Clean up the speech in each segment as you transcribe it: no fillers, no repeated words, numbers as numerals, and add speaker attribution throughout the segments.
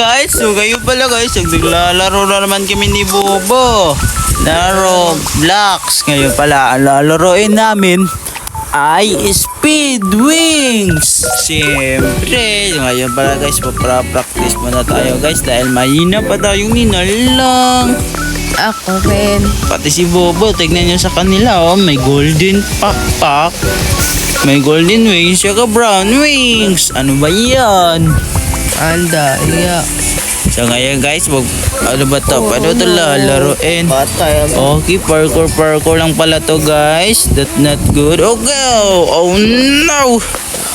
Speaker 1: Guys, so kayo pala guys, naglalaro na naman kami ni Bobo. Laro blocks. Ngayon pala, ang lalaroin namin ay Speed Wings. Siyempre, ngayon pala guys, practice muna tayo guys dahil mahina pa tayong nilalang.
Speaker 2: Ako rin.
Speaker 1: Pati si Bobo, tignan nyo sa kanila oh, may golden pakpak. May golden wings, saka brown wings. Ano ba yan?
Speaker 2: Anda, iya.
Speaker 1: So ngayon guys, ano ba to? Paano ito lalaroin?
Speaker 2: Patay ako.
Speaker 1: Okay, parkour lang pala to guys. That's not good. Okay, oh no!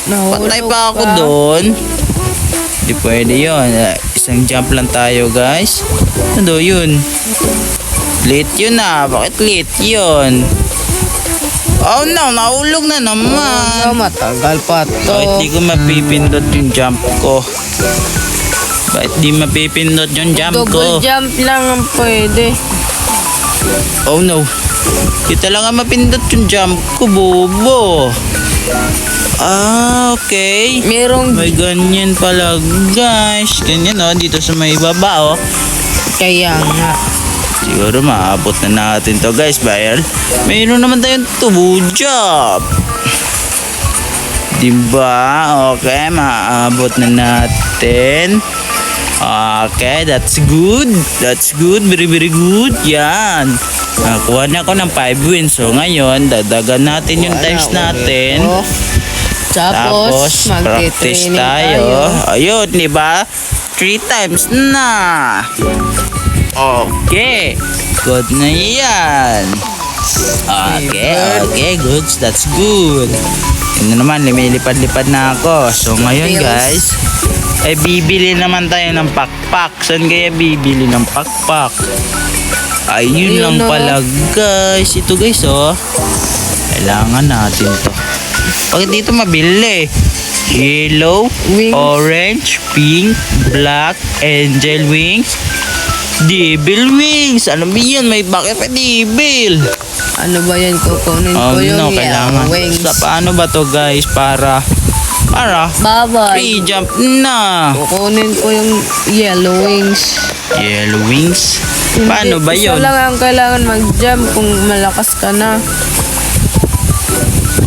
Speaker 1: Patay pa ako doon. Hindi pwede yun. Isang jump lang tayo guys. Ano yun? Late yun ah. Bakit late yun? Oh no, nahulog na naman.
Speaker 2: Matagal pa to.
Speaker 1: Bakit di ko mapipindot yung jump ko? Bakit di mapipindot yung jump ko?
Speaker 2: Double jump lang ang pwede.
Speaker 1: Oh no. Kita lang ang mapindot yung jump ko, Bobo. Ah, okay.
Speaker 2: Merong
Speaker 1: May ganyan pala, guys. Ganyan, oh. Dito sa may baba, oh.
Speaker 2: kaya nga.
Speaker 1: Siguro maabot na natin to, guys. Bayal. Mayroon naman tayong tubo job. Diba? Okay, maabot na natin. Okay, that's good. That's good. Very, very good. Yan. Nakuha na ako ng 5 wins. So, ngayon, dadagan natin yung times natin.
Speaker 2: Tapos
Speaker 1: practice
Speaker 2: magti-training
Speaker 1: tayo. Ayun, di ba? 3 times na. Okay. Good na yan. Okay, good. That's good. Yun na naman, lumilipad-lipad na ako. So, ngayon guys, ay bibili naman tayo ng pakpak. Saan kaya bibili ng pakpak? Ayun lang pala guys. Ito guys, oh. Kailangan natin to. Bakit dito mabili? Yellow,
Speaker 2: wings,
Speaker 1: orange, pink, black, angel wings, devil wings. Ano ba yan? May bakit pa devil?
Speaker 2: Ano ba yan? Kukunin ko yung
Speaker 1: kailangan.
Speaker 2: wings.
Speaker 1: Sa paano ba to guys? Para
Speaker 2: Bye-bye.
Speaker 1: free jump na.
Speaker 2: Kukunin ko yung yellow wings.
Speaker 1: Yellow wings? Paano ba yun?
Speaker 2: Isa lang ang kailangan mag-jump kung malakas ka na.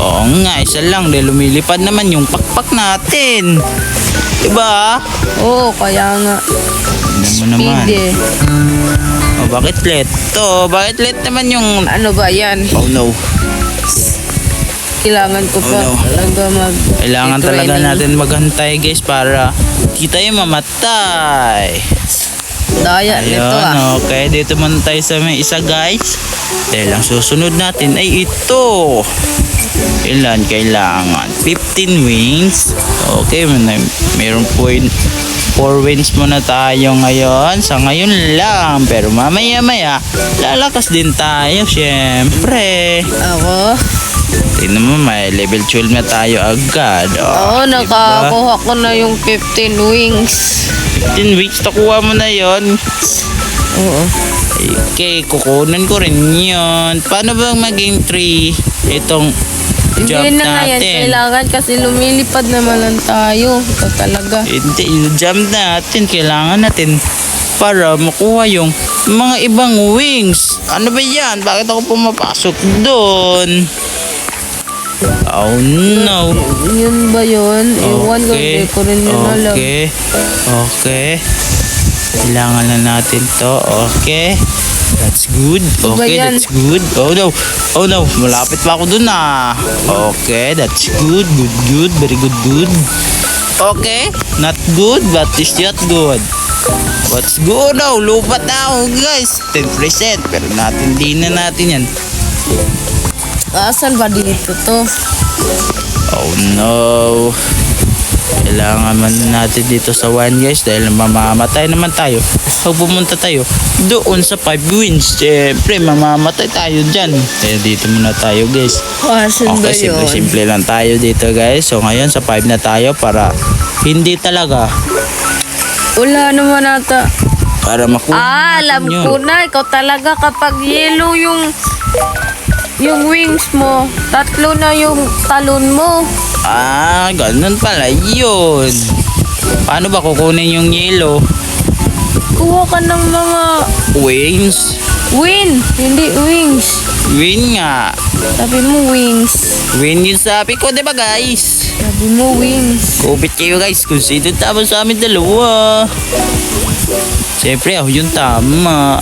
Speaker 1: Oo nga, isa lang. Dahil lumilipad naman yung pakpak natin. Diba?
Speaker 2: Oo, kaya nga.
Speaker 1: Tignan mo naman.
Speaker 2: Speed eh.
Speaker 1: Oh, bakit late to? Bakit late naman yung...
Speaker 2: Ano ba yan?
Speaker 1: Oh no.
Speaker 2: Kailangan ko pa talaga
Speaker 1: Kailangan talaga
Speaker 2: training.
Speaker 1: natin maghantay guys para kita yung mamatay.
Speaker 2: Daya nito
Speaker 1: Ayun, okay. Dito muna tayo sa may isa guys. Dahil ang susunod natin ay ito. Ilan kailangan? 15 wings. Okay, mayroon po 4 wins muna tayo ngayon. Sa ngayon lang. Pero mamaya lalakas din tayo syempre.
Speaker 2: Ako?
Speaker 1: Tingnan mo, may level 12 na tayo agad.
Speaker 2: Oo, nakakuha ko na yung 15 wings.
Speaker 1: 15 wings, nakuha mo na yon.
Speaker 2: Oo.
Speaker 1: Okay, kukunin ko rin yun. Paano bang maging 3 itong jump
Speaker 2: Hindi na nga yan
Speaker 1: natin?
Speaker 2: kailangan kasi lumilipad naman lang tayo. Ito talaga.
Speaker 1: Hindi, yung jump natin, kailangan natin para makuha yung mga ibang wings. Ano ba yan? Bakit ako pumapasok doon? Oh no.
Speaker 2: Yun ba yun? Iwan ko, hindi ko rin yun alam.
Speaker 1: Okay. Kailangan na natin to. Okay. That's good. Okay, that's good. Oh no. Oh no. Malapit pa ako dun ah. Okay, that's good. Good. Very good. Okay. Not good, but it's not good. What's good now? Lupat na ako guys. 10%. Pero din na natin yan.
Speaker 2: Asan ba dito to?
Speaker 1: Oh no. Kailangan man natin dito sa 1 guys dahil mamamatay naman tayo. Pag pumunta tayo doon sa 5 wins, syempre mamamatay tayo dyan. Kaya dito muna tayo guys.
Speaker 2: Asan ba
Speaker 1: Okay,
Speaker 2: yun?
Speaker 1: simple lang tayo dito guys. So ngayon sa 5 na tayo para hindi talaga.
Speaker 2: Wala naman ata.
Speaker 1: Para makuha
Speaker 2: Alam
Speaker 1: natin yun.
Speaker 2: ko na. Ikaw talaga kapag yellow yung wings mo, 3 na yung talon mo.
Speaker 1: Ah, ganun pala yun. Paano ba kukunin yung yellow?
Speaker 2: Kuha ka ng mga
Speaker 1: Wings.
Speaker 2: hindi wings.
Speaker 1: Win nga.
Speaker 2: Sabi mo wings.
Speaker 1: Win yung sabi ko, di ba guys?
Speaker 2: Sabi mo wings.
Speaker 1: Kupit kayo guys kung sino tama sa amin dalawa. Siyempre ako yung tama.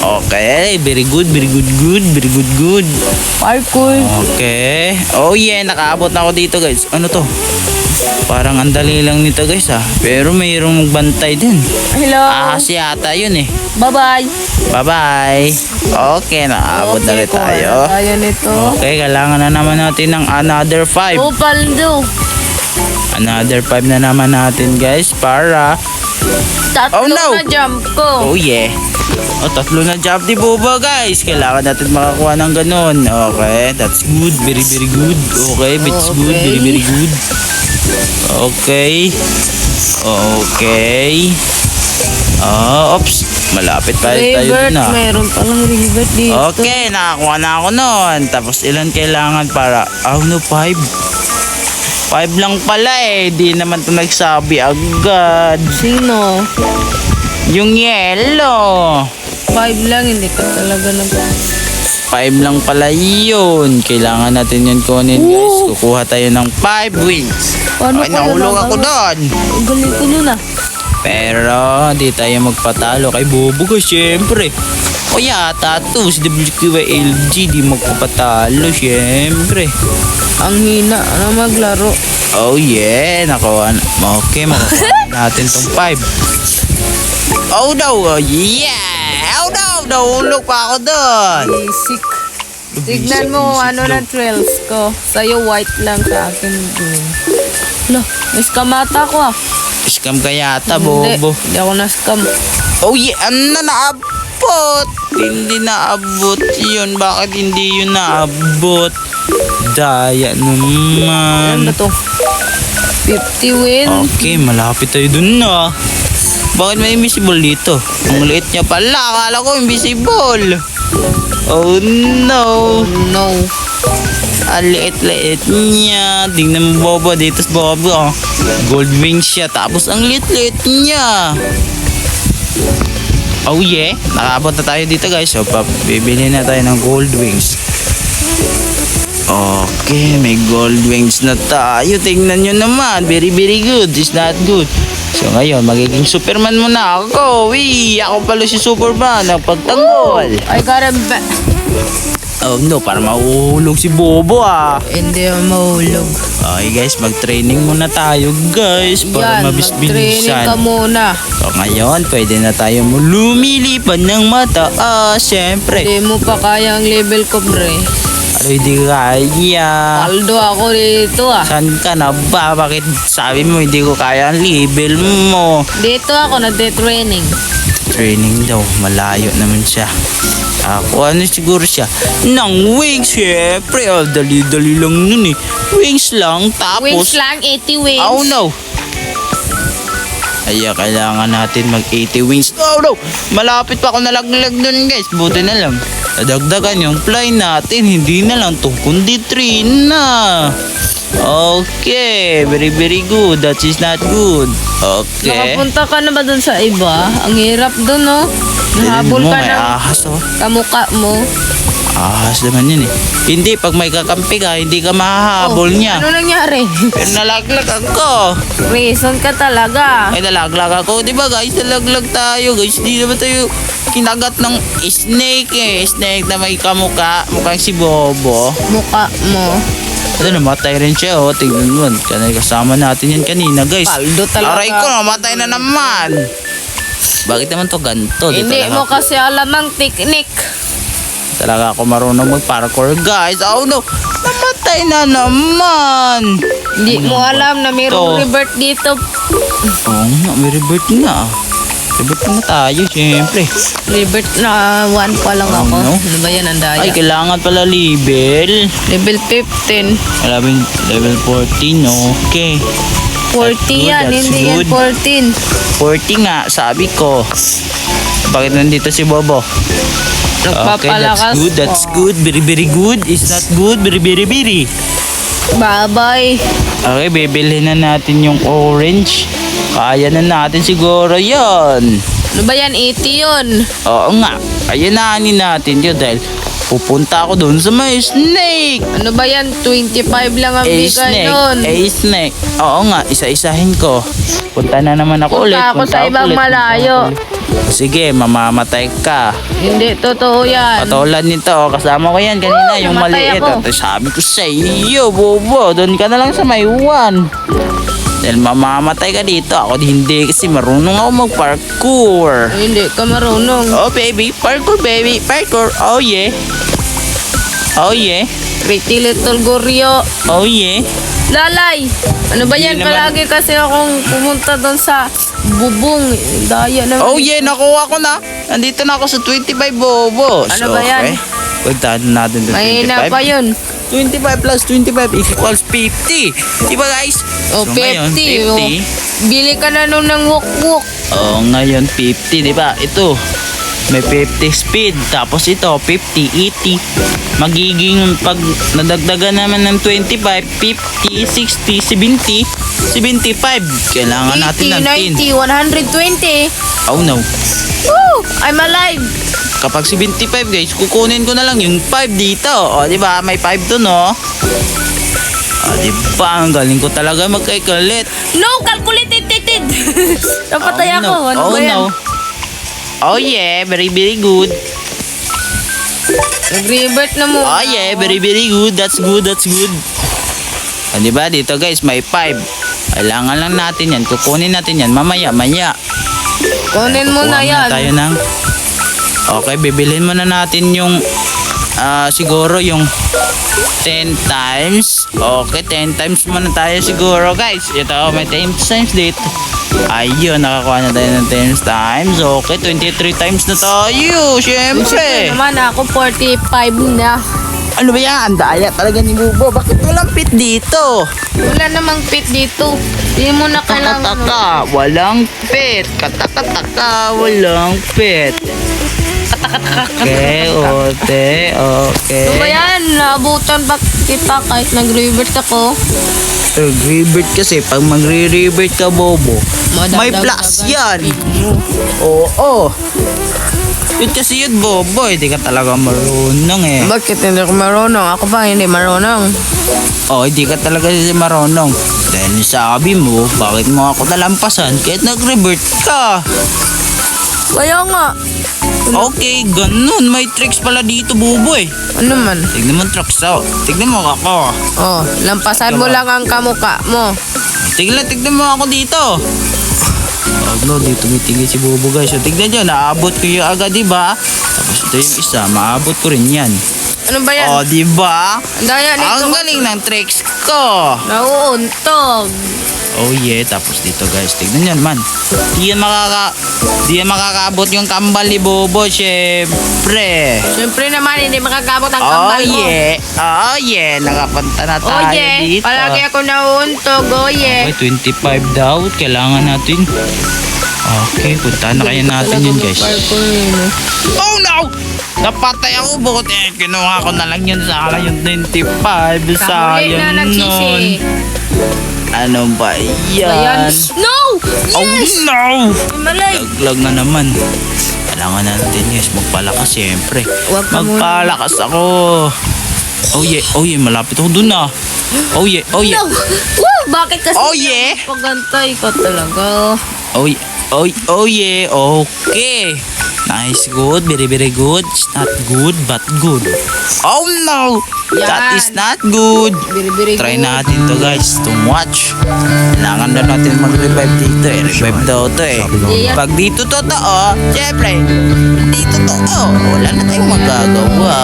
Speaker 1: Okay, very good, very good, good.
Speaker 2: Parkour.
Speaker 1: Okay. Oh yeah, nakaabot na ako dito guys. Ano to? Parang ang dali lang nito guys Pero mayroong magbantay din.
Speaker 2: Hello.
Speaker 1: Kasi yata yun eh.
Speaker 2: Bye-bye.
Speaker 1: Bye-bye. Okay, nakaabot na rin tayo.
Speaker 2: Tayo nito.
Speaker 1: Okay, kailangan na naman natin ng another 5.
Speaker 2: Oh, paldo.
Speaker 1: Another 5 na naman natin guys para...
Speaker 2: Tatlo
Speaker 1: Oh, no.
Speaker 2: na jump ko.
Speaker 1: Oh yeah. Tatlo na jump di Bobo guys. Kailangan natin makakuha ng ganun. Okay, that's good. Very, very good. Okay, it's good. Very, very good. Okay. Okay. Oops. Malapit pa tayo
Speaker 2: Revert.
Speaker 1: dun
Speaker 2: Mayroon palang revert dito.
Speaker 1: Okay, nakakuha na ako nun. Tapos ilan kailangan para... Oh no, 5. 5 lang pala Di naman to nagsabi agad.
Speaker 2: Sino?
Speaker 1: Yung yellow.
Speaker 2: 5 lang, hindi ka talaga
Speaker 1: 5 lang pala yun. Kailangan natin yun kunin guys. Kukuha tayo ng 5 wings.
Speaker 2: Paano
Speaker 1: Ay,
Speaker 2: ko
Speaker 1: nahulog ako
Speaker 2: nagagawa?
Speaker 1: doon.
Speaker 2: Ang galing ko nun
Speaker 1: Pero, di tayo magpatalo kay Bobo ko, syempre. O yata to, si WQLG, di magpapatalo, syempre.
Speaker 2: Ang hina na maglaro.
Speaker 1: Oh yeah, nakuha na. Okay, makakuha natin tong 5. Oh no, yeah! Oh no, nahulog pa ako doon.
Speaker 2: Basic. Tignan mo kung ano na trails ko. Sa'yo white lang, sa akin green. Lo, may skamata ko
Speaker 1: Scam ka yata, Bobo.
Speaker 2: Hindi ako na-scam.
Speaker 1: Oh yeah, ano naabot? Hindi naabot yun. Bakit hindi yun naabot? Daya
Speaker 2: Ano
Speaker 1: naman.
Speaker 2: ba to? 50 win.
Speaker 1: Okay, malapit tayo dun na. Bakit may invisible dito? Ang liit niya pala. Akala ko invisible. Oh no.
Speaker 2: No.
Speaker 1: Ang liit-liit niya. Tingnan mo Bobo. Dito sa Bobo. Gold wings siya. Tapos ang liit-liit niya. Oh yeah. Nakabot na tayo dito guys. So, bibili na tayo ng gold wings. Okay, may gold wings na tayo. Tingnan nyo naman. Very, very good. It's not good. So ngayon, magiging Superman muna ako. Ako pala si Superman. Nagpagtanggol.
Speaker 2: I got a
Speaker 1: Oh no, para mahuhulog si Bobo
Speaker 2: Hindi ako mahulog.
Speaker 1: Okay guys, mag-training muna tayo guys. Para
Speaker 2: Yan,
Speaker 1: mabisbilisan.
Speaker 2: mag-training ka muna.
Speaker 1: So ngayon, pwede na tayo lumilipad ng mataas. Siyempre.
Speaker 2: Hindi mo pa kaya ang level ko, pre.
Speaker 1: Ano hindi kaya?
Speaker 2: Aldo ako dito
Speaker 1: Saan ka na ba? Bakit sabi mo hindi ko kaya ang level mo?
Speaker 2: Dito ako nagde-training.
Speaker 1: Training daw, malayo naman siya. Ako, ano siguro siya? Nang wings, syempre. Dali-dali lang nun Wings lang, tapos...
Speaker 2: Wings lang, 80 wings.
Speaker 1: Oh no! Kaya kailangan natin mag-80 wings. Oh no! Malapit pa ako nalaglag dun guys. Buti na lang. Nadagdagan yung fly natin. Hindi na lang 2 kundi 3 na. Okay. Very, very good. That is not good. Okay.
Speaker 2: Nakapunta ka na ba dun sa iba? Ang hirap dun, no? Nahabol
Speaker 1: Tingnan mo,
Speaker 2: ka
Speaker 1: may
Speaker 2: ng
Speaker 1: ahas
Speaker 2: kamukha mo.
Speaker 1: Ahas naman yun Hindi, pag may kakampi ka, hindi ka mahahabol niya.
Speaker 2: Ano nangyari?
Speaker 1: Pero nalaglag ako.
Speaker 2: Reason ka talaga.
Speaker 1: Ay, nalaglag ako. Di ba guys, nalaglag tayo guys. Di naman tayo kinagat ng snake Snake na may kamukha. Mukhang si Bobo.
Speaker 2: Mukha mo.
Speaker 1: Ito, namatay rin siya Tingnan mo. Kasama natin yan kanina guys.
Speaker 2: Paldo talaga.
Speaker 1: Aray ko, namatay na naman. Bakit naman to ganito?
Speaker 2: Hindi mo kasi alam ang teknik.
Speaker 1: Talaga ako marunong mag-parkour guys. Oh no, namatay na naman.
Speaker 2: Hindi mo alam na mayroong
Speaker 1: To.
Speaker 2: revert dito.
Speaker 1: Oo nga, may revert na. Revert na tayo, syempre.
Speaker 2: Revert na 1 pa lang
Speaker 1: Oh,
Speaker 2: ako.
Speaker 1: no.
Speaker 2: Ano ba yan? Ang daya.
Speaker 1: Ay, kailangan pala level.
Speaker 2: Level 15.
Speaker 1: Level 14, okay.
Speaker 2: 40 yan,
Speaker 1: that's
Speaker 2: hindi yan
Speaker 1: good.
Speaker 2: 14.
Speaker 1: 40 nga, sabi ko. Bakit nandito si Bobo? Okay,
Speaker 2: Nagpapalakas.
Speaker 1: that's good. Very, very good. It's not good. Very, very, very.
Speaker 2: Bye-bye.
Speaker 1: Okay, bibilhin na natin yung orange. Kaya na natin siguro yon.
Speaker 2: Ano ba yan? 80 yun.
Speaker 1: Oo nga. Ayananin natin yun dahil pupunta ako doon sa may snake.
Speaker 2: Ano ba yan? 25 lang ang bigay nun.
Speaker 1: Snake. Oo nga, isa-isahin ko. Punta na naman ako ulit.
Speaker 2: Punta ako sa ibang malayo.
Speaker 1: Sige, mamamatay ka.
Speaker 2: Hindi, totoo yan.
Speaker 1: Katulad nito, kasama ko yan kanina, yung
Speaker 2: namatay
Speaker 1: maliit.
Speaker 2: ako.
Speaker 1: At sabi ko sa iyo, bobo, doon ka na lang sa may uwan. Dahil mamamatay ka dito. Ako hindi kasi marunong ako mag-parkour.
Speaker 2: Hindi ka marunong.
Speaker 1: Oh baby, parkour baby, parkour. Oh yeah. Oh yeah.
Speaker 2: Pretty little goryo.
Speaker 1: Oh yeah.
Speaker 2: Lalay! Ano ba yan?
Speaker 1: Hindi naman.
Speaker 2: Palagi kasi akong pumunta doon sa bubong. Daya naman.
Speaker 1: Oh yeah, nakuha ko na. Nandito na ako sa 25 bobo.
Speaker 2: Ano ba yan?
Speaker 1: Puntahan natin sa 25.
Speaker 2: Mahina pa yun.
Speaker 1: 25 plus 25 equals 50. Diba guys?
Speaker 2: O,
Speaker 1: So, ngayon,
Speaker 2: 50. O,
Speaker 1: 50.
Speaker 2: bili ka na nun ng wok-wok.
Speaker 1: Oh, ngayon 50, di ba? Ito, may 50 speed. Tapos ito, 50, 80. Magiging pag nadagdagan naman ng 25, 50, 60, 70, 75. Kailangan natin ng 10.
Speaker 2: 80, 90, 120.
Speaker 1: Oh no.
Speaker 2: Woo! I'm alive.
Speaker 1: Kapag 75 guys, kukunin ko na lang yung 5 dito. O, di ba? May 5 to, no? O, di ba? Ang galing ko talaga magkaikalit.
Speaker 2: No, calculated. Napatay
Speaker 1: Oh,
Speaker 2: ako.
Speaker 1: no.
Speaker 2: Ano
Speaker 1: Oh
Speaker 2: ba yan?
Speaker 1: no. Oh yeah, very very good.
Speaker 2: Nag-revert na mo.
Speaker 1: Oh yeah, very very good. That's good, that's good. O, di ba? Dito guys, may 5. Kailangan lang natin yan. Kukunin natin yan. Mamaya.
Speaker 2: Kunin mo na
Speaker 1: Kuha
Speaker 2: yan.
Speaker 1: tayo ng... Okay, bibilhin muna natin yung... siguro yung 10 times. Okay, 10 times muna tayo siguro guys. Ito, may 10 times dito. Ayun, nakakuha na tayo ng 10 times. Okay, 23 times na tayo.
Speaker 2: Siyempre
Speaker 1: Siyempre.
Speaker 2: naman ako 45 na.
Speaker 1: Ano ba yan? Daya talaga ni Bubo. Bakit walang pit dito?
Speaker 2: Wala namang pit dito. Hindi mo na kailangan.
Speaker 1: Katakataka, walang pit. Katakataka, walang pit. Okay, ote, okay.
Speaker 2: Ano ba yan? Naabutan ba kita kahit nag-revert ako?
Speaker 1: Nag-revert kasi pag magre-revert ka, Bobo, may plus yan. Oo. Yun kasi yun, Bobo. Hindi ka talaga marunong eh.
Speaker 2: Bakit hindi ako marunong? Ako ba hindi marunong?
Speaker 1: Oh, hindi ka talaga marunong. Dahil sabi mo, bakit mo ako nalampasan kahit nag-revert ka?
Speaker 2: Kaya nga.
Speaker 1: Okay, ganun. May tricks pala dito, Bobo eh.
Speaker 2: Ano man?
Speaker 1: Tignan mo tricks out. Tignan mo ako.
Speaker 2: Oh, lampasan mo lang ang kamukha mo.
Speaker 1: Tignan mo ako dito. Oh no, dito tumitigil si Bobo guys. So tignan nyo, naabot ko yung agad, diba? Tapos ito yung isa, maabot ko rin yan.
Speaker 2: Ano ba yan?
Speaker 1: Oh, diba?
Speaker 2: Ang daya nito.
Speaker 1: Ang galing ng tricks ko.
Speaker 2: Nauuntog.
Speaker 1: Oh yeah, tapos dito guys, tignan nyo naman. Di yan makakaabot yung kambal ni Bobo, syempre.
Speaker 2: Siyempre naman, hindi makakabot ang
Speaker 1: Oh
Speaker 2: kambal mo.
Speaker 1: yeah, oh yeah, nakapunta na
Speaker 2: Oh
Speaker 1: tayo
Speaker 2: yeah,
Speaker 1: dito.
Speaker 2: palagi ako nauuntog. Oh yeah.
Speaker 1: Okay, 25 daw, kailangan natin. Okay, puntahan na kaya natin yun guys. Oh no! Napatay ako, bukod eh. Kinuha ko na lang yun sa ala yung 25.
Speaker 2: Kahuli
Speaker 1: Sayang
Speaker 2: na
Speaker 1: nun.
Speaker 2: nagsisi.
Speaker 1: Ano ba
Speaker 2: Ayan.
Speaker 1: yan?
Speaker 2: No!
Speaker 1: Oh
Speaker 2: Yes!
Speaker 1: no!
Speaker 2: Malay.
Speaker 1: Laglag na naman. Kailangan natin guys, magpalakas siyempre.
Speaker 2: Huwag ka muna.
Speaker 1: Magpalakas ako. Oh yeah, malapit ako dun ah. Oh yeah, oh yeah.
Speaker 2: No! Woo! Bakit kasi
Speaker 1: Oh, yeah.
Speaker 2: pagantay ka talaga?
Speaker 1: Oh yeah, okay. Nice, good, very very good. It's not good, but good. Oh no! That
Speaker 2: Yan.
Speaker 1: is not good.
Speaker 2: Biri-biri
Speaker 1: Try
Speaker 2: good.
Speaker 1: natin to guys, to watch. Kailangan daw natin mag-revive dito eh. Revive daw to eh.
Speaker 2: Yeah.
Speaker 1: Pag dito totoo, syempre, dito totoo. Wala na tayong magagawa.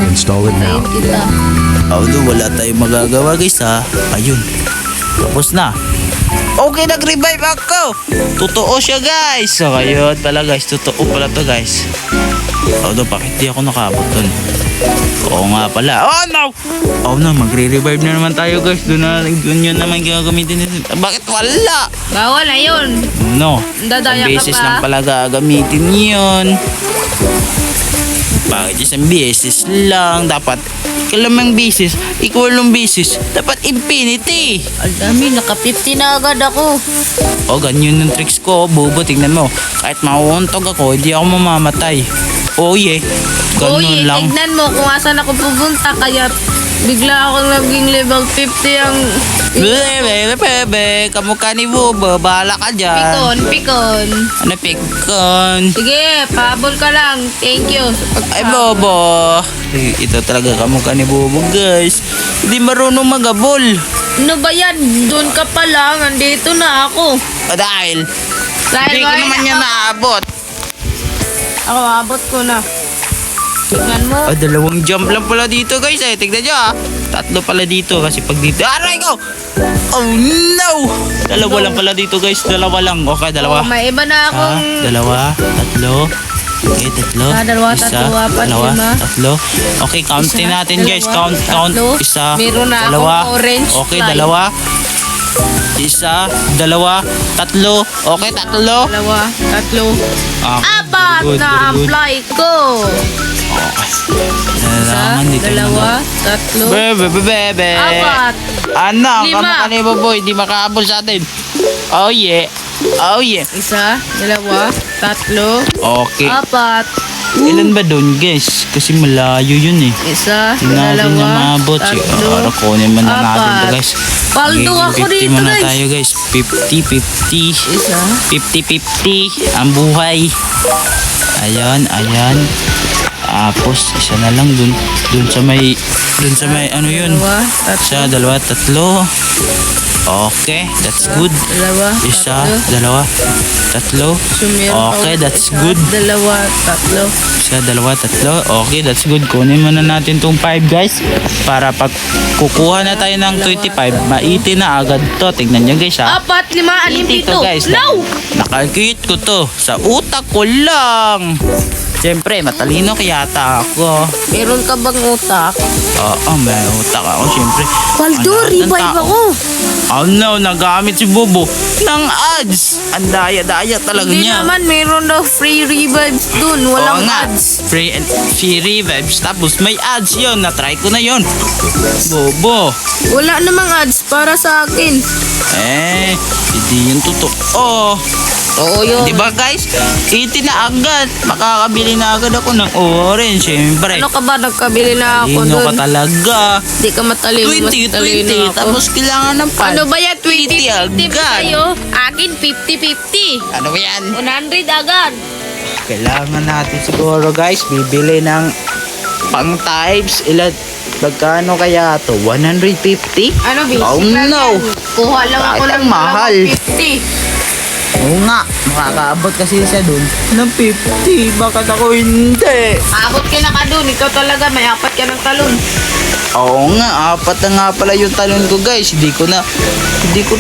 Speaker 3: Install it now.
Speaker 2: Kita.
Speaker 1: Although wala tayong magagawa guys ha. Ayun. Tapos na. Okay, nag-revive ako. Totoo siya guys. So ayun pala guys. Totoo pala to guys. Although bakit di ako nakabot dun? Oo nga pala. Oh no! Oh no, magre-revive na naman tayo guys. Doon yun naman gagamitin natin. Bakit wala?
Speaker 2: Bawal na yun.
Speaker 1: No.
Speaker 2: Dadaya
Speaker 1: Isang
Speaker 2: ka
Speaker 1: beses
Speaker 2: pa.
Speaker 1: lang pala gagamitin yun. Bakit isang beses lang? Dapat ikalimang bisis, ikalimang bisis, dapat infinity.
Speaker 2: Ang dami, naka 50 na agad ako.
Speaker 1: O, ganyan yung tricks ko, bobo, tingnan mo. Kahit mauuntog ako, hindi ako mamamatay. Oh, yeah. Ganun
Speaker 2: Uy,
Speaker 1: lang.
Speaker 2: tignan mo kung asan ako pupunta, kaya bigla akong naging level 50 ang...
Speaker 1: Bebe, kamukha ni Bobo, bahala ka dyan.
Speaker 2: Pikon.
Speaker 1: Ano, pikon?
Speaker 2: Sige, pahabol ka lang. Thank you.
Speaker 1: Ay, Bobo. Ito talaga kamukha ni Bobo, guys. Hindi marunong magabol.
Speaker 2: Ano ba yan? Doon ka pa lang. Andito na ako.
Speaker 1: O, dahil hindi ko
Speaker 2: ngayon
Speaker 1: naman yan naabot.
Speaker 2: Ako, abot ko na. Tingnan mo.
Speaker 1: Oh, dalawang jump lang pala dito, guys. Tignan nyo, ah. Tatlo pala dito kasi pag dito... Aray ko! Oh, no! Dalawa lang pala dito, guys. Dalawa lang. Okay, dalawa.
Speaker 2: Oh, may iba na akong...
Speaker 1: Dalawa, tatlo. Okay, tatlo.
Speaker 2: Dalawa,
Speaker 1: Isa,
Speaker 2: tatlo, apat,
Speaker 1: dalawa,
Speaker 2: lima.
Speaker 1: tatlo. Okay, countin
Speaker 2: Isa,
Speaker 1: natin, guys.
Speaker 2: dalawa,
Speaker 1: Count.
Speaker 2: tatlo.
Speaker 1: Isa,
Speaker 2: Meron na
Speaker 1: dalawa.
Speaker 2: akong orange
Speaker 1: Okay,
Speaker 2: slime.
Speaker 1: dalawa. Isa, dalawa, tatlo. Okay, tatlo.
Speaker 2: Dalawa, tatlo. Apat
Speaker 1: very good,
Speaker 2: na
Speaker 1: very
Speaker 2: ang
Speaker 1: good.
Speaker 2: fly ko.
Speaker 1: Okay.
Speaker 2: Isa,
Speaker 1: Kailangan dito
Speaker 2: dalawa,
Speaker 1: naman.
Speaker 2: tatlo.
Speaker 1: Bebe.
Speaker 2: Apat.
Speaker 1: Anak,
Speaker 2: Lima.
Speaker 1: kamukha ni Boboy, di makahabol sa atin. Oh yeah. Oh yeah.
Speaker 2: Isa, dalawa, tatlo,
Speaker 1: Okay.
Speaker 2: apat.
Speaker 1: Ilan ba doon, guys? Kasi malayo yun eh.
Speaker 2: Isa,
Speaker 1: Hindi natin niya
Speaker 2: dalawa,
Speaker 1: maabot.
Speaker 2: tatlo,
Speaker 1: Kunin man na natin to,
Speaker 2: apat.
Speaker 1: guys.
Speaker 2: Paldo ako
Speaker 1: 50
Speaker 2: dito,
Speaker 1: muna
Speaker 2: guys.
Speaker 1: tayo, guys. 50.
Speaker 2: Isa,
Speaker 1: 50-50 ang buhay. Ayan. Tapos, isa na lang dun sa may ano yun.
Speaker 2: dalawa, tatlo,
Speaker 1: Isa, dalawa, tatlo. Okay, that's good.
Speaker 2: dalawa,
Speaker 1: Isa,
Speaker 2: tatlo.
Speaker 1: dalawa, tatlo.
Speaker 2: Sumeron pa
Speaker 1: Okay,
Speaker 2: ulit.
Speaker 1: that's
Speaker 2: Isa,
Speaker 1: good.
Speaker 2: Dalawa, tatlo.
Speaker 1: Isa, dalawa, tatlo. Okay, that's good. Kunin muna natin tong 5, guys. Para pag kukuha na tayo ng 25, maiti na agad to. Tignan nyo, guys, ha.
Speaker 2: Apat, lima, anim,
Speaker 1: Iti
Speaker 2: pito.
Speaker 1: to, guys.
Speaker 2: No!
Speaker 1: Nakalkit ko to. Sa utak ko lang. Siyempre, matalino kaya ata ako.
Speaker 2: Meron ka bang utak?
Speaker 1: Oo, may utak ako, siyempre.
Speaker 2: Paldo,
Speaker 1: Ang lahat ng
Speaker 2: revive
Speaker 1: tao.
Speaker 2: ako.
Speaker 1: Oh no, nagamit si Bobo ng ads. Ang daya-daya talaga
Speaker 2: Hindi
Speaker 1: niya.
Speaker 2: naman, meron daw free revives dun.
Speaker 1: Oo
Speaker 2: Walang
Speaker 1: nga,
Speaker 2: ads.
Speaker 1: free revives. Tapos may ads yon. Na-try ko na yon. Bobo.
Speaker 2: Wala namang ads para sa akin.
Speaker 1: Hindi yung totoo.
Speaker 2: Oo yun.
Speaker 1: Diba guys? 80 na agad. Makakabili na agad ako ng orange. Siyempre.
Speaker 2: Ano ka ba? Nagkabili na ako
Speaker 1: Talino
Speaker 2: dun.
Speaker 1: ka talaga.
Speaker 2: Hindi ka matalino. Mas
Speaker 1: 20.
Speaker 2: talino ako.
Speaker 1: Tapos kailangan ng pan.
Speaker 2: Ano ba yan? 20
Speaker 1: agad.
Speaker 2: sa'yo? Akin 50-50.
Speaker 1: Ano ba yan?
Speaker 2: 100 agad.
Speaker 1: Kailangan natin siguro guys. Bibili ng pang types. Magkano kaya to? 150?
Speaker 2: Ano, basic
Speaker 1: Oh,
Speaker 2: lang
Speaker 1: no.
Speaker 2: yan. Kuha lang ako
Speaker 1: Bakit
Speaker 2: ng
Speaker 1: ang mahal?
Speaker 2: 50.
Speaker 1: Oo nga. Makakaabot kasi siya dun ng 50. Bakit ako hindi?
Speaker 2: Abot ka na ka dun. Ikaw talaga, may apat ka ng talon.
Speaker 1: Oo nga. 4 na nga pala yung talon ko guys. Hindi ko na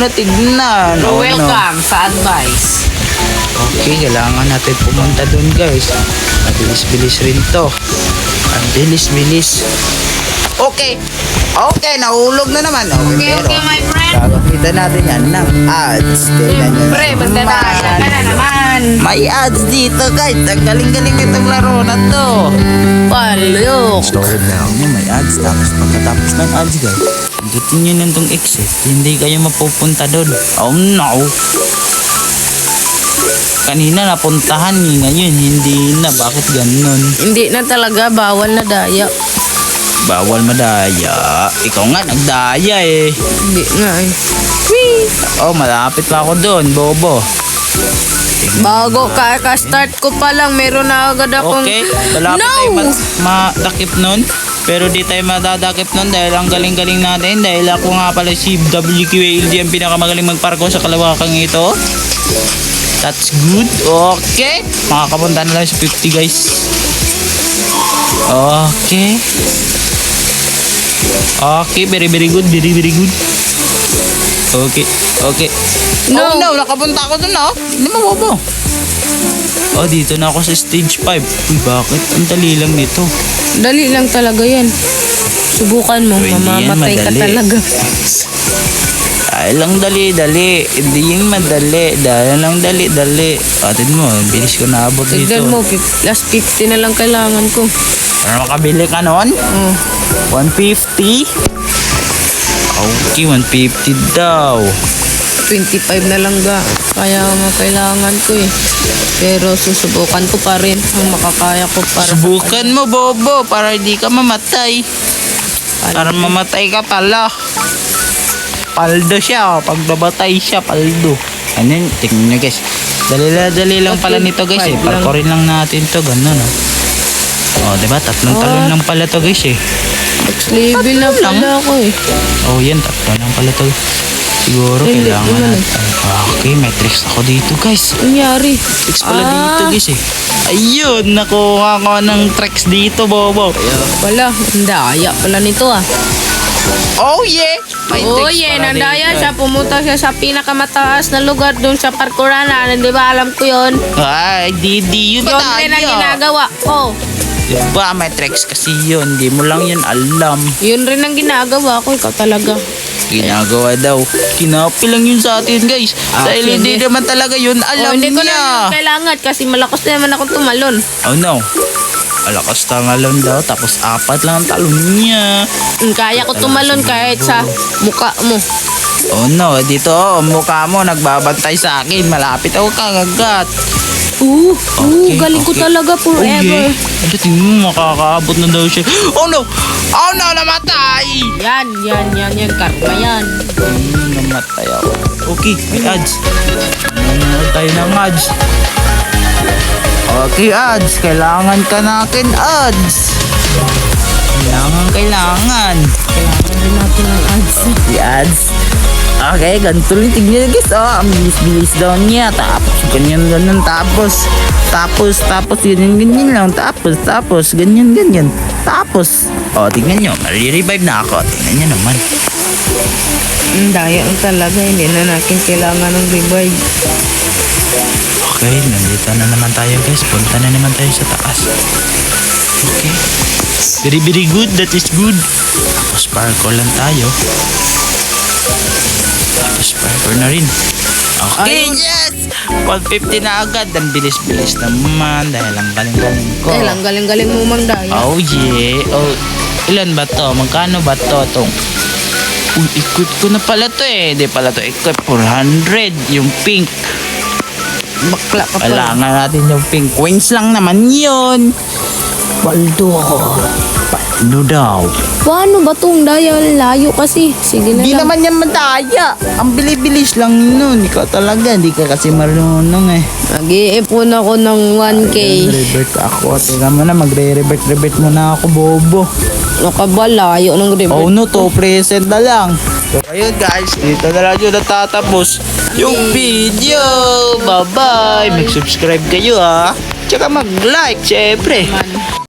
Speaker 1: tignan.
Speaker 2: So,
Speaker 1: Oh, no.
Speaker 2: welcome sa advice.
Speaker 1: Okay, kailangan natin pumunta dun guys. Mabilis-bilis rin to. Ang bilis-bilis. Okay, nahulog na naman. Okay,
Speaker 2: Okay, my friend.
Speaker 1: gagamitan natin yan ng ads. Tingnan nyo
Speaker 2: Siyempre, magdadasya ka na naman.
Speaker 1: May ads dito guys. Ang galing-galing itong laro na to.
Speaker 2: Palok.
Speaker 1: May ads. Tapos pagkatapos ng ads guys, pindutin nyo na itong exit. Hindi kayo mapupunta doon. Oh no. Kanina napuntahan nyo, ngayon hindi na. Bakit ganun?
Speaker 2: Hindi na talaga, bawal na daya.
Speaker 1: Bawal madaya. Ikaw nga nagdaya eh.
Speaker 2: Hindi na eh.
Speaker 1: Oh, malapit pa ako doon, Bobo.
Speaker 2: Bago ka-start ko pa lang, meron na agad akong...
Speaker 1: Okay, malapit tayo madakip nun. Pero di tayo madadakip nun dahil ang galing-galing natin. Dahil ako nga pala si WQALD ang pinakamagaling magparko sa kalawakang ito. That's good. Okay. Makakapunta na lang sa 50 guys. Okay. Okay, very good. Very good. Okay.
Speaker 2: No.
Speaker 1: Oh no, nakapunta ako dun oh. Hindi mo Bobo. Oh, dito na ako sa stage 5. Uy, bakit? Ang dali lang nito.
Speaker 2: Dali lang talaga yan. Subukan mo,
Speaker 1: Hindi yan
Speaker 2: mamamatay ka
Speaker 1: madali.
Speaker 2: talaga.
Speaker 1: Ay lang dali. Hindi yung madali. Dahil lang dali. Atin mo, bilis ko naabot dito.
Speaker 2: Tignan mo, last 50 na lang kailangan ko.
Speaker 1: Para makabili ka nun?
Speaker 2: Oh.
Speaker 1: 150? Okay, 150 daw.
Speaker 2: 25 na lang ga. Kaya kailangan ko eh. Pero susubukan ko pa rin ang makakaya ko para
Speaker 1: Subukan mo, Bobo, para hindi ka mamatay. Para mamatay ka pala. Paldo siya, pag namatay siya, paldo. Ano yun? Tingnan nyo guys. Dali lang pala nito guys eh. Parkourin lang natin to, ganun oh. Diba? Tatlong talon lang pala to guys eh.
Speaker 2: Next level na pala ako eh.
Speaker 1: Oh, yan. Tatlo lang pala to. Siguro
Speaker 2: Hindi,
Speaker 1: kailangan
Speaker 2: iba na.
Speaker 1: natin. Okay, may tricks ako dito guys.
Speaker 2: Nangyari.
Speaker 1: Tricks pala dito guys eh. Ayun, nakuha ko ng tricks dito, Bobo.
Speaker 2: Wala, ang daya pala nito ah.
Speaker 1: Oh yeah! May
Speaker 2: Oh
Speaker 1: tricks
Speaker 2: yeah,
Speaker 1: pala
Speaker 2: nandaya
Speaker 1: dito.
Speaker 2: siya. Pumunta siya sa pinakamataas na lugar doon sa parkouranan. Di ba alam ko yun?
Speaker 1: Ay, di yun ba
Speaker 2: Yun din ang
Speaker 1: tayo?
Speaker 2: ginagawa ko.
Speaker 1: Diba, may tricks kasi yun. Di mo lang yun alam.
Speaker 2: Yun rin ang ginagawa ko. Ikaw talaga.
Speaker 1: Ginagawa daw. Kinapi lang yun sa atin, guys. Dahil
Speaker 2: sige.
Speaker 1: hindi naman talaga yun alam
Speaker 2: Hindi ko
Speaker 1: niya.
Speaker 2: na kailangan kasi malakas na naman akong tumalon.
Speaker 1: Oh no. Alakas tangalon daw. Tapos 4 lang ang talon niya.
Speaker 2: Kaya ko tumalon kahit sa mukha mo.
Speaker 1: Oh no. Dito, oh, mukha mo. Nagbabantay sa akin. Malapit ako kagagat. Okay,
Speaker 2: Galing ko
Speaker 1: okay.
Speaker 2: talaga
Speaker 1: Oh
Speaker 2: forever.
Speaker 1: yeah. Ano, tingnan mo, makakaabot na daw siya. Oh no! Oh no! Namatay!
Speaker 2: Yan. Karma yan.
Speaker 1: Namatay ako. Okay, may ads. Nanonood tayo ng ads. Okay, ads. Kailangan ka natin, ads. Kailangan.
Speaker 2: Kailangan rin natin ng ads.
Speaker 1: The ads. Okay, ganito rin. Tignan guys. Oh, ang bilis-bilis daw niya. Tapos, ganyan. Tapos, ganyan lang. Tapos, ganyan. Tapos, oh, tignan nyo. Mali-revive na ako. Tignan nyo naman.
Speaker 2: Ang daya talaga. Hindi na natin kailangan ng revive.
Speaker 1: Okay, nandito na naman tayo guys. Punta na naman tayo sa taas. Okay. Very good. That is good. Tapos parkour lang tayo. Tapos parkour na rin. Okay, yes! 150 na agad. Ang bilis-bilis naman. Dahil ang galing-galing ko.
Speaker 2: Dahil ang galing-galing mo mang daya.
Speaker 1: Oh yeah. Oh, ilan ba to? Magkano ba to? Uy, equip ko na pala to eh. Di pala to equip. 400. Yung pink.
Speaker 2: Bakla ka pala.
Speaker 1: Kailangan natin yung pink wings lang naman yun.
Speaker 2: Baldo ako.
Speaker 1: Paano daw?
Speaker 2: Paano ba itong daya? Layo kasi. Sige na
Speaker 1: Hindi
Speaker 2: lang.
Speaker 1: naman yan madaya. Ang bilis lang nun. Ikaw talaga. Hindi ka kasi marunong eh.
Speaker 2: Mag-iipon ako ng 1K.
Speaker 1: Revert ako. Tingnan mo na. Magre-revert muna ako, Bobo.
Speaker 2: Nakaba, layo ng river.
Speaker 1: Oh no, to present na lang. So ayun guys, dito na lang yun natatapos yung video. Bye-bye. Mag-subscribe kayo ha. Tsaka mag-like, syempre.